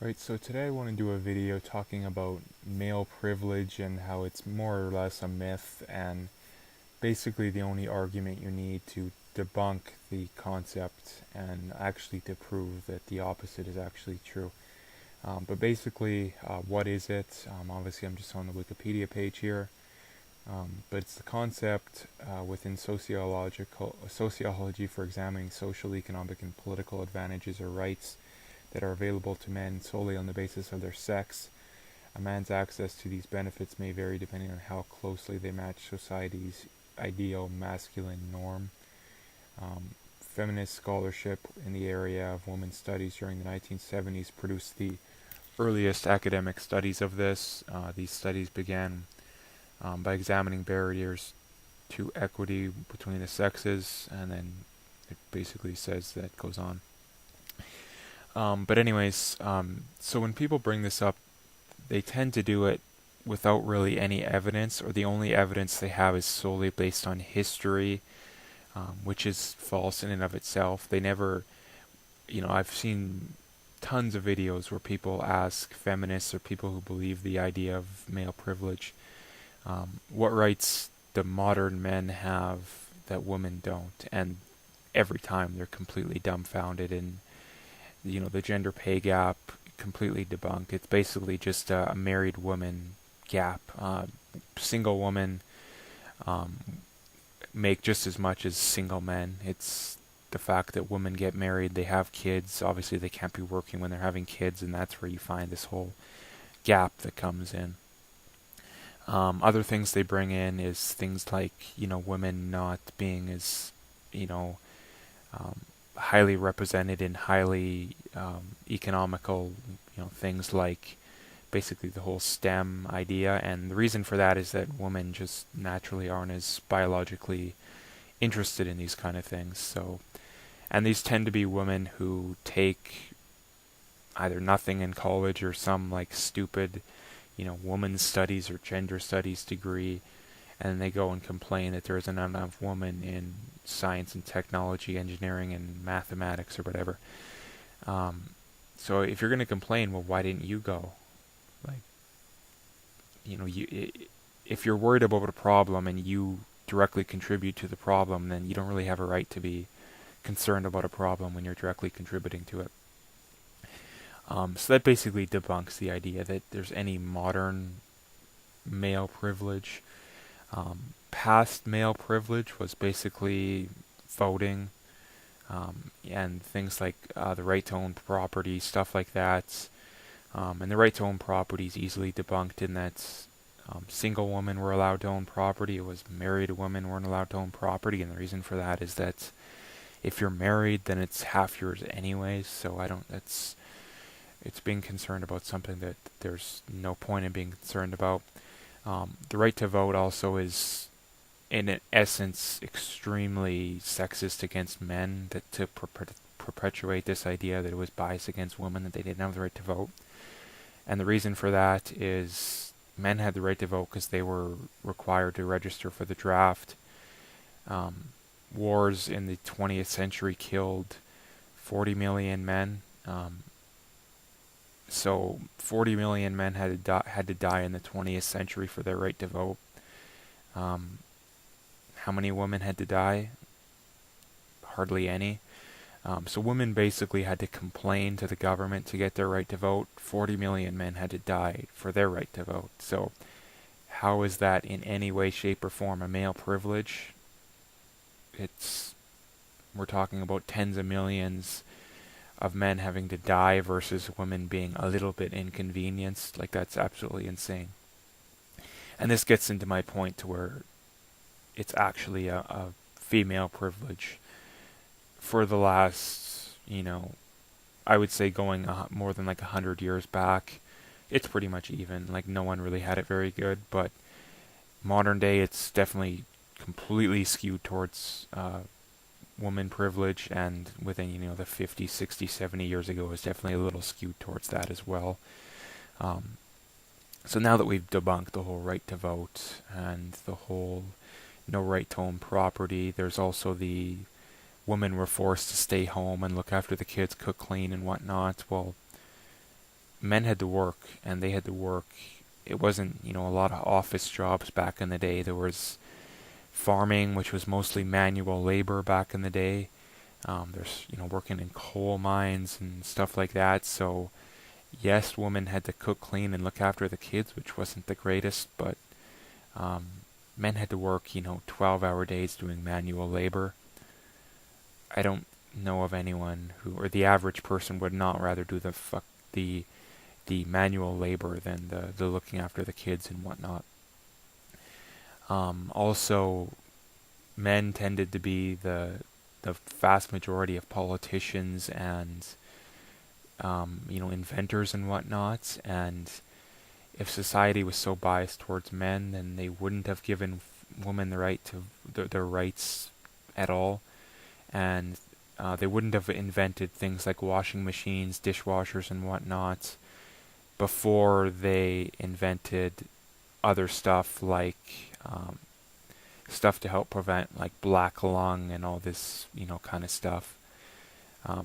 Right, so today I want to do a video talking about male privilege and how it's more or less a myth, and basically the only argument you need to debunk the concept and actually to prove that the opposite is actually true. But basically, what is it? Obviously, I'm just on the Wikipedia page here, but it's the concept within sociology for examining social, economic, and political advantages or rights that are available to men solely on the basis of their sex. A man's access to these benefits may vary depending on how closely they match society's ideal masculine norm. Feminist scholarship in the area of women's studies during the 1970s produced the earliest academic studies of this. These studies began by examining barriers to equity between the sexes, and then it basically says that goes on. But anyways, so when people bring this up, they tend to do it without really any evidence, or the only evidence they have is solely based on history, which is false in and of itself. They never, I've seen tons of videos where people ask feminists or people who believe the idea of male privilege, what rights do modern men have that women don't? And every time they're completely dumbfounded, and the gender pay gap completely debunked. It's basically just a married woman gap. Single women um, make just as much as single men. It's the fact that women get married, they have kids. Obviously, they can't be working when they're having kids, and that's where you find this whole gap that comes in. Other things they bring in is things like, women not being as, you know, um, highly represented in highly economical, things like basically the whole STEM idea. And the reason for that is that women just naturally aren't as biologically interested in these kind of things. So, and these tend to be women who take either nothing in college or some like stupid, women's studies or gender studies degree, and they go and complain that there isn't enough women in science and technology, engineering and mathematics or whatever. So if you're going to complain, well, why didn't you go? Like, if you're worried about a problem and you directly contribute to the problem, then you don't really have a right to be concerned about a problem when you're directly contributing to it. So that basically debunks the idea that there's any modern male privilege. Past male privilege was basically voting, and things like the right to own property, stuff like that. And the right to own property is easily debunked in that single women were allowed to own property. It was married women weren't allowed to own property, and the reason for that is that if you're married, then it's half yours anyways. So it's being concerned about something that there's no point in being concerned about. The right to vote also is, in essence, extremely sexist against men, that to perpetuate this idea that it was biased against women, that they didn't have the right to vote. And the reason for that is men had the right to vote because they were required to register for the draft. Wars in the 20th century killed 40 million men. So 40 million men had to die in the 20th century for their right to vote. How many women had to die? Hardly any. So women basically had to complain to the government to get their right to vote. 40 million men had to die for their right to vote. So how is that in any way, shape, or form a male privilege? We're talking about tens of millions of men having to die versus women being a little bit inconvenienced. Like, that's absolutely insane. And this gets into my point to where it's actually a female privilege. For the last, I would say going more than like 100 years back, it's pretty much even. Like, no one really had it very good, but modern day it's definitely completely skewed towards woman privilege, and within the 50, 60, 70 years ago, it was definitely a little skewed towards that as well. So now that we've debunked the whole right to vote and the whole no right to own property, there's also the women were forced to stay home and look after the kids, cook, clean, and whatnot. Well, men had to work, and they had to work. It wasn't, a lot of office jobs back in the day. There was farming, which was mostly manual labor back in the day. There's, working in coal mines and stuff like that. So, yes, women had to cook, clean, and look after the kids, which wasn't the greatest, but um, men had to work, 12-hour days doing manual labor. I don't know of anyone who, or the average person would not rather do the manual labor than the looking after the kids and whatnot. Also, men tended to be the vast majority of politicians and inventors and whatnot. And if society was so biased towards men, then they wouldn't have given women the right to their rights at all, and they wouldn't have invented things like washing machines, dishwashers, and whatnot before they invented other stuff like stuff to help prevent like black lung and all this, kind of stuff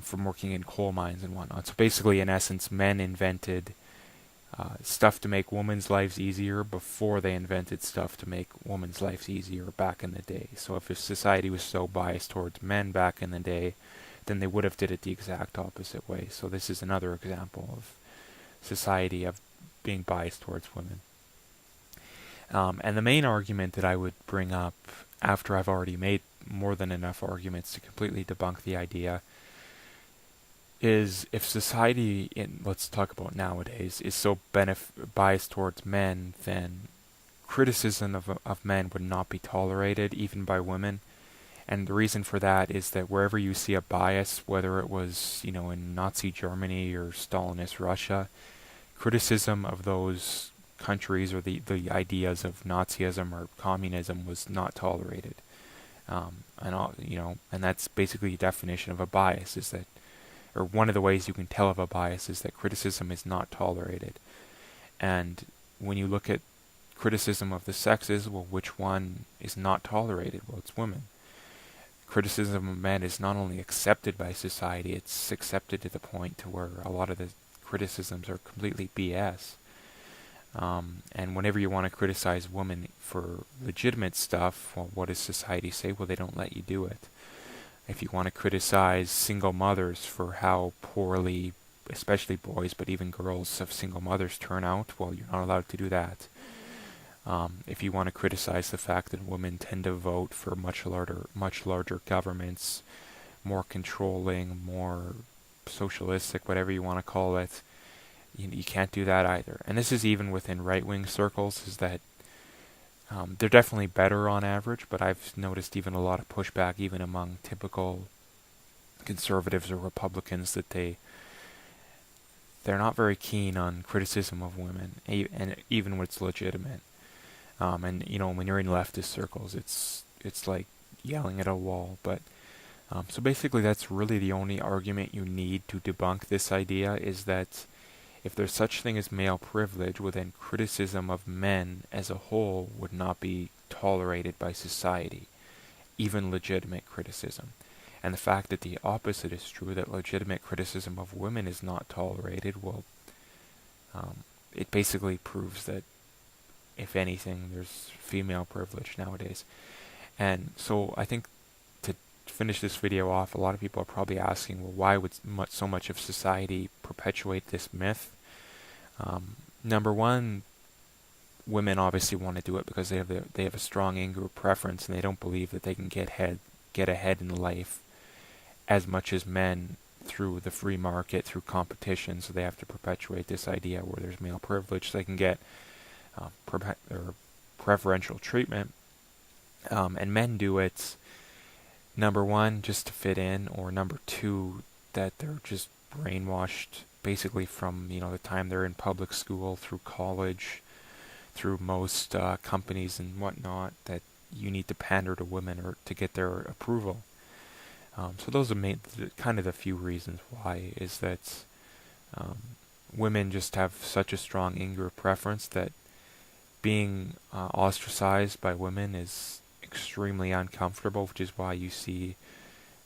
from working in coal mines and whatnot. So basically, in essence, men invented stuff to make women's lives easier before they invented stuff to make women's lives easier back in the day. So if society was so biased towards men back in the day, then they would have did it the exact opposite way. So this is another example of society of being biased towards women. And the main argument that I would bring up after I've already made more than enough arguments to completely debunk the idea is if society, let's talk about nowadays, is so biased towards men, then criticism of men would not be tolerated, even by women. And the reason for that is that wherever you see a bias, whether it was, in Nazi Germany or Stalinist Russia, criticism of those countries or the ideas of Nazism or communism was not tolerated. And that's basically the definition of a bias, is that, or one of the ways you can tell of a bias is that criticism is not tolerated. And when you look at criticism of the sexes, well, which one is not tolerated? Well, it's women. Criticism of men is not only accepted by society, it's accepted to the point to where a lot of the criticisms are completely BS. And whenever you want to criticize women for legitimate stuff, well, what does society say? Well, they don't let you do it. If you want to criticize single mothers for how poorly, especially boys, but even girls of single mothers turn out, well, you're not allowed to do that. If you want to criticize the fact that women tend to vote for much larger governments, more controlling, more socialistic, whatever you want to call it, you can't do that either. And this is even within right-wing circles, is that they're definitely better on average, but I've noticed even a lot of pushback even among typical conservatives or Republicans that they're not very keen on criticism of women, and even when it's legitimate. And when you're in leftist circles, it's like yelling at a wall. But so basically, that's really the only argument you need to debunk this idea, is that if there's such thing as male privilege, well then criticism of men as a whole would not be tolerated by society, even legitimate criticism. And the fact that the opposite is true, that legitimate criticism of women is not tolerated, well, it basically proves that, if anything, there's female privilege nowadays. And so I think to finish this video off, a lot of people are probably asking, well, why would so much of society perpetuate this myth? Number one, women obviously want to do it because they have a strong in-group preference, and they don't believe that they can get ahead in life as much as men through the free market, through competition. So they have to perpetuate this idea where there's male privilege, so they can get preferential treatment. And men do it, number one, just to fit in, or number two, that they're just brainwashed basically from the time they're in public school, through college, through most companies and whatnot, that you need to pander to women or to get their approval. So those are kind of the few reasons why, is that women just have such a strong in-group preference that being ostracized by women is extremely uncomfortable, which is why you see,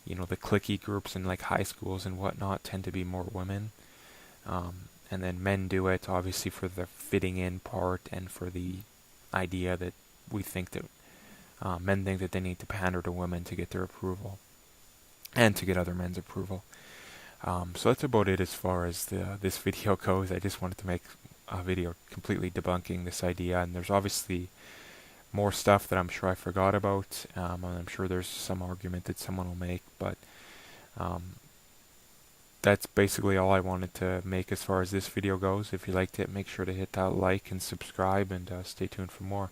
the cliquey groups in like high schools and whatnot tend to be more women. and then men do it obviously for the fitting in part and for the idea that we think that men think that they need to pander to women to get their approval and to get other men's approval. So that's about it as far as this video goes. I just wanted to make a video completely debunking this idea, and there's obviously more stuff that I'm sure I forgot about, and I'm sure there's some argument that someone will make, but that's basically all I wanted to make as far as this video goes. If you liked it, make sure to hit that like and subscribe, and stay tuned for more.